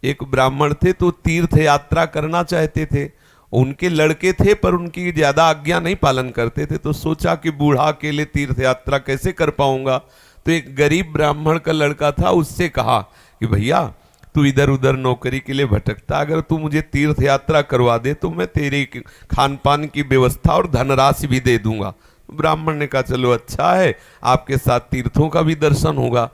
एक ब्राह्मण थे तो तीर्थ यात्रा करना चाहते थे, उनके लड़के थे पर उनकी ज्यादा आज्ञा नहीं पालन करते थे, तो सोचा कि बूढ़ा अकेले तीर्थ यात्रा कैसे कर पाऊंगा। तो एक गरीब ब्राह्मण का लड़का था, उससे कहा कि भैया तू इधर उधर नौकरी के लिए भटकता, अगर तू मुझे तीर्थ यात्रा करवा दे तो मैं तेरी खान पान की व्यवस्था और धनराशि भी दे दूंगा। ब्राह्मण ने कहा चलो अच्छा है, आपके साथ तीर्थों का भी दर्शन होगा।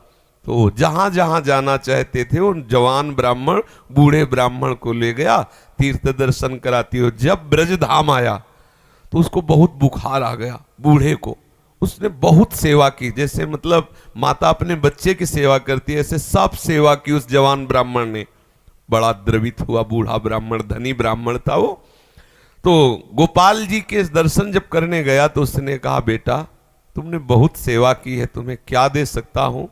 तो जहां जहां जाना चाहते थे उन जवान ब्राह्मण बूढ़े ब्राह्मण को ले गया, तीर्थ दर्शन कराती हो। जब ब्रज धाम आया तो उसको बहुत बुखार आ गया बूढ़े को। उसने बहुत सेवा की, जैसे मतलब माता अपने बच्चे की सेवा करती है ऐसे सब सेवा की उस जवान ब्राह्मण ने। बड़ा द्रवित हुआ बूढ़ा ब्राह्मण, धनी ब्राह्मण था वो। तो गोपाल जी के दर्शन जब करने गया तो उसने कहा बेटा तुमने बहुत सेवा की है, तुम्हें क्या दे सकता हूं।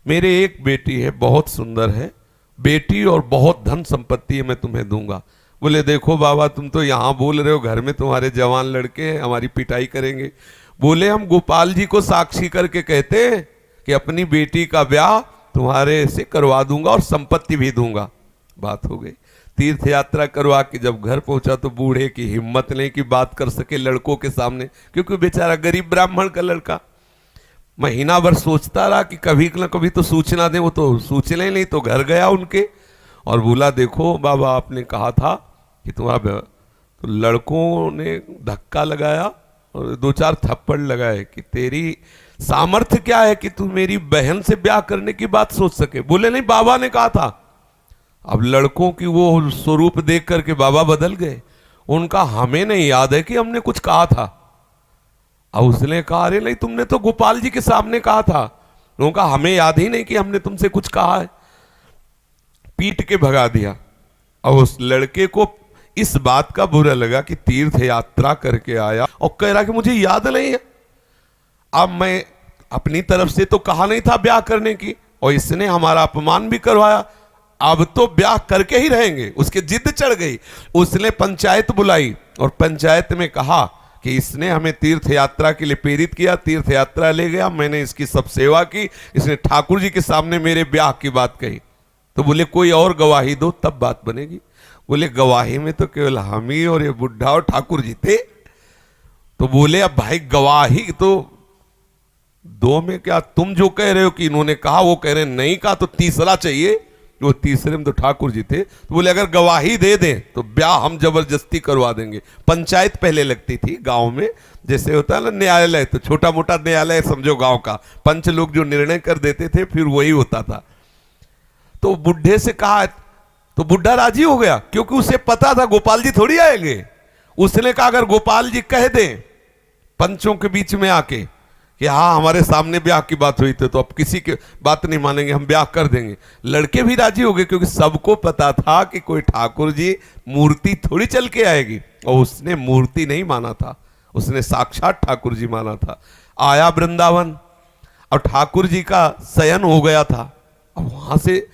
मेरे एक बेटी है, बहुत सुंदर है बेटी और बहुत धन संपत्ति है, मैं तुम्हें दूंगा। बोले देखो बाबा तुम तो यहाँ बोल रहे हो, घर में तुम्हारे जवान लड़के हैं, हमारी पिटाई करेंगे। बोले हम गोपाल जी को साक्षी करके कहते हैं कि अपनी बेटी का ब्याह तुम्हारे से करवा दूंगा और संपत्ति भी दूंगा। बात हो गई। तीर्थ यात्रा करवा के जब घर पहुंचा तो बूढ़े की हिम्मत नहीं कि बात कर सके लड़कों के सामने, क्योंकि बेचारा गरीब ब्राह्मण का लड़का। महीना भर सोचता रहा कि कभी न कभी तो सूचना दे, वो तो सूचना नहीं। तो घर गया उनके और बोला देखो बाबा आपने कहा था कि तुम्हारा, तो लड़कों ने धक्का लगाया और दो चार थप्पड़ लगाए कि तेरी सामर्थ्य क्या है कि तू मेरी बहन से ब्याह करने की बात सोच सके। बोले नहीं बाबा ने कहा था। अब लड़कों की वो स्वरूप देख करके बाबा बदल गए। उनका हमें नहीं याद है कि हमने कुछ कहा था। अब उसने कहा अरे नहीं तुमने तो गोपाल जी के सामने कहा था। उनका हमें याद ही नहीं कि हमने तुमसे कुछ कहा है। पीट के भगा दिया। अब उस लड़के को इस बात का बुरा लगा कि तीर्थ यात्रा करके आया और कह रहा कि मुझे याद नहीं है। अब मैं अपनी तरफ से तो कहा नहीं था ब्याह करने की, और इसने हमारा अपमान भी करवाया, अब तो ब्याह करके ही रहेंगे। उसके जिद चढ़ गई। उसने पंचायत बुलाई और पंचायत में कहा कि इसने हमें तीर्थ यात्रा के लिए प्रेरित किया, तीर्थ यात्रा ले गया, मैंने इसकी सब सेवा की, इसने ठाकुर जी के सामने मेरे ब्याह की बात कही। तो बोले कोई और गवाही दो तब बात बनेगी। बोले गवाही में तो केवल हम ही और ये बुढ़ा और ठाकुर जी थे। तो बोले अब भाई गवाही तो दो में क्या, तुम जो कह रहे हो कि इन्होंने कहा वो कह रहे नहीं कहा, तो तीसरा चाहिए। वो तीसरे में तो ठाकुर जी थे। तो बोले अगर गवाही दे दें तो ब्याह हम जबरदस्ती करवा देंगे। पंचायत पहले लगती थी गांव में, जैसे होता है ना न्यायालय, तो छोटा मोटा न्यायालय समझो गांव का, पंच लोग जो निर्णय कर देते थे फिर वही होता था। तो बुढ़े से कहा तो बुढ़ा राजी हो गया, क्योंकि उसे पता था गोपाल जी थोड़ी आएंगे। उसने कहा अगर गोपाल जी कह दें पंचों के बीच में आके कि हाँ हमारे सामने ब्याह की बात हुई थी, तो अब किसी की बात नहीं मानेंगे, हम ब्याह कर देंगे। लड़के भी राजी हो गए, क्योंकि सबको पता था कि कोई ठाकुर जी मूर्ति थोड़ी चल के आएगी। और उसने मूर्ति नहीं माना था, उसने साक्षात ठाकुर जी माना था। आया वृंदावन और ठाकुर जी का शयन हो गया था। अब वहां से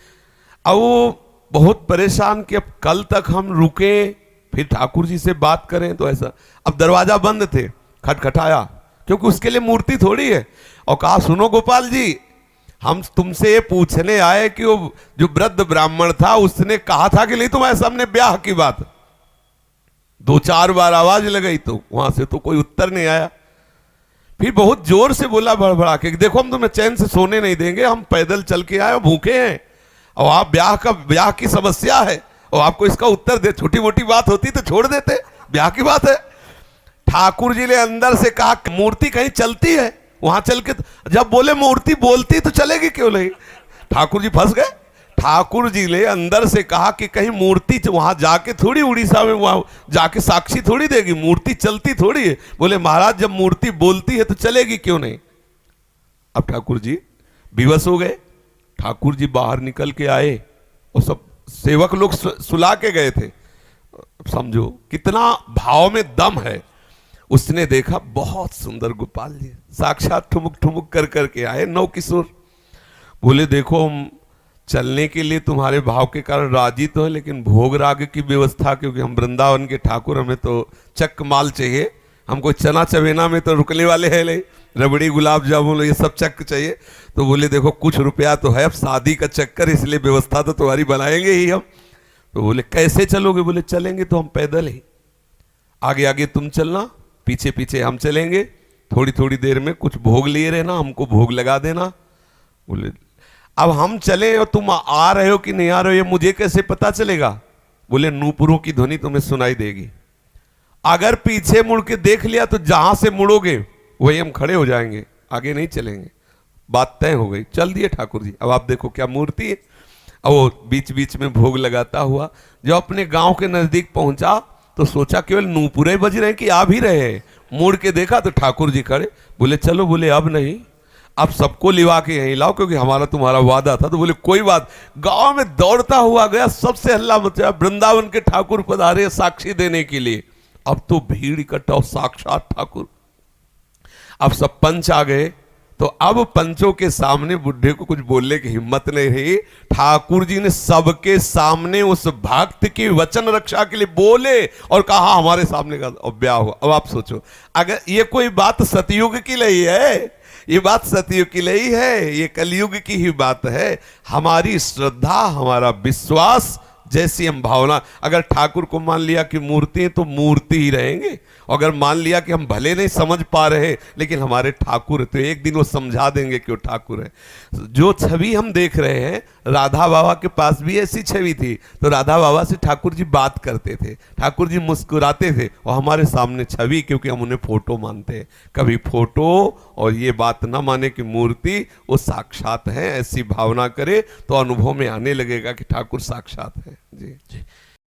अब वो बहुत परेशान कि अब कल तक हम रुके फिर ठाकुर जी से बात करें, तो ऐसा। अब दरवाजा बंद थे, खटखटाया, क्योंकि उसके लिए मूर्ति थोड़ी है, और कहा सुनो गोपाल जी हम तुमसे ये पूछने आए कि वो जो वृद्ध ब्राह्मण था उसने कहा था कि नहीं तुम्हारे सामने ब्याह की बात। दो चार बार आवाज लगाई तो वहां से तो कोई उत्तर नहीं आया। फिर बहुत जोर से बोला भड़बड़ा के, देखो हम तुम्हें चैन से सोने नहीं देंगे, हम पैदल चल के आए, भूखे हैं, और आप ब्याह की समस्या है और आपको इसका उत्तर दे। छोटी मोटी बात होती तो छोड़ देते, ब्याह की बात है। ठाकुर जी ने अंदर से कहा मूर्ति कहीं चलती है, वहां चल के, जब बोले मूर्ति बोलती तो चलेगी क्यों नहीं। ठाकुर जी फंस गए। ठाकुर जी ने अंदर से कहा कि कहीं मूर्ति वहां जाके थोड़ी उड़ीसा में वहां जाके साक्षी थोड़ी देगी, मूर्ति चलती थोड़ी है। बोले महाराज जब मूर्ति बोलती है तो चलेगी क्यों नहीं। अब ठाकुर जी विवश हो गए। ठाकुर जी बाहर निकल के आए और सब सेवक लोग सुला के गए थे। समझो कितना भाव में दम है। उसने देखा बहुत सुंदर गोपाल जी साक्षात ठुमुक ठुमुक कर करके आए, नौ किशोर। बोले देखो हम चलने के लिए तुम्हारे भाव के कारण राजी तो है, लेकिन भोग राग की व्यवस्था, क्योंकि हम वृंदावन के ठाकुर, हमें तो चक माल चाहिए, हमको चना चवेना में तो रुकने वाले हैं नहीं, रबड़ी गुलाब जामुन ये सब चक्कर चाहिए। तो बोले देखो कुछ रुपया तो है, अब शादी का चक्कर, इसलिए व्यवस्था तो तुम्हारी बनाएंगे ही हम। तो बोले कैसे चलोगे? बोले चलेंगे तो हम पैदल ही, आगे आगे तुम चलना, पीछे पीछे हम चलेंगे, थोड़ी थोड़ी देर में कुछ भोग लिए रहना, हमको भोग लगा देना। बोले अब हम चले और तुम आ रहे हो कि नहीं आ रहे हो ये मुझे कैसे पता चलेगा? बोले नूपुरों की ध्वनि तुम्हें सुनाई देगी, अगर पीछे मुड़ के देख लिया तो जहां से मुड़ोगे वही हम खड़े हो जाएंगे, आगे नहीं चलेंगे। बात तय हो गई, चल दिए ठाकुर जी। अब आप देखो क्या मूर्ति है। और वो बीच बीच में भोग लगाता हुआ जब अपने गांव के नजदीक पहुंचा तो सोचा केवल नूपुरे बज रहे हैं कि आ भी रहे हैं। मुड़ के देखा तो ठाकुर जी खड़े। बोले चलो, बोले अब नहीं, अब सबको लिवा के यहीं लाओ क्योंकि हमारा तुम्हारा वादा था। तो बोले कोई बात। गांव में दौड़ता हुआ गया, सबसे हल्ला मचा, वृंदावन के ठाकुर पधारे साक्षी देने के लिए। अब तो भीड़ इकट्ठा हो, साक्षात ठाकुर। अब सब पंच आ गए, तो अब पंचों के सामने बुढ़े को कुछ बोलने की हिम्मत नहीं रही। ठाकुर जी ने सबके सामने उस भक्त की वचन रक्षा के लिए बोले और कहा हमारे सामने का ब्याह हुआ। अब आप सोचो, अगर ये कोई बात सतयुग की नहीं है, ये बात सतयुग की नहीं है, ये कलयुग की ही बात है। हमारी श्रद्धा, हमारा विश्वास, जैसी हम भावना, अगर ठाकुर को मान लिया कि मूर्ति है तो मूर्ति ही रहेंगे। अगर मान लिया कि हम भले नहीं समझ पा रहे लेकिन हमारे ठाकुर है, तो एक दिन वो समझा देंगे कि वो ठाकुर है। जो छवि हम देख रहे हैं, राधा बाबा के पास भी ऐसी छवि थी। तो राधा बाबा से ठाकुर जी बात करते थे, ठाकुर जी मुस्कुराते थे, और हमारे सामने छवि, क्योंकि हम उन्हें फोटो मानते हैं। कभी फोटो और ये बात ना माने कि मूर्ति वो साक्षात है, ऐसी भावना करे तो अनुभव में आने लगेगा कि ठाकुर साक्षात है। जी।